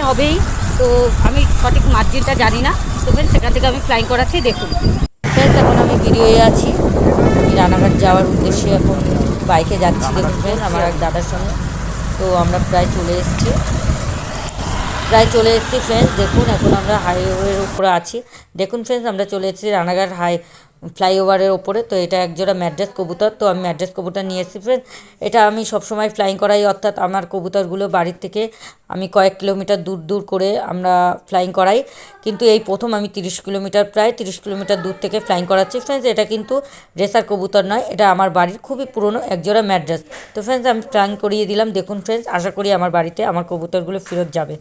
হবেই, তো আমি সঠিক মার্জিনটা জানি না। তো ফ্রেন্ডস সেখান থেকে আমি ফ্লাইং করাচ্ছি, দেখুন। ফ্রেন্ডস এখন আমি ভিডিওয়ে আছি, আমি রানাঘাট যাওয়ার উদ্দেশ্যে এখন বাইকে যাচ্ছি। দেখুন ফ্রেন্ডস আমার এক দাদার সঙ্গে, তো আমরা প্রায় চলে এসেছি ফ্রেন্ডস। দেখুন এখন আমরা হাইওয়ের উপরে আছি। দেখুন ফ্রেন্ডস আমরা চলে এসেছি রানাঘাট ফ্লাইওভারের ওপরে। তো এটা একজোড়া ম্যাড্রাস কবুতর, তো আমি ম্যাড্রাস কবুতর নিয়ে এসেছি ফ্রেন্ডস। এটা আমি সবসময় ফ্লাইং করাই, অর্থাৎ আমার কবুতরগুলো বাড়ির থেকে আমি কয়েক কিলোমিটার দূর দূর করে আমরা ফ্লাইং করাই, কিন্তু এই প্রথম আমি প্রায় 30 কিলোমিটার দূর থেকে ফ্লাইং করাচ্ছি ফ্রেন্ডস। এটা কিন্তু রেসার কবুতর নয়, এটা আমার বাড়ির খুবই পুরনো একজোড়া ম্যাড্রাস। তো ফ্রেন্ডস আমি ফ্লাইং করিয়ে দিলাম। দেখুন ফ্রেন্ডস আশা করি আমার বাড়িতে আমার কবুতরগুলো ফেরত যাবে।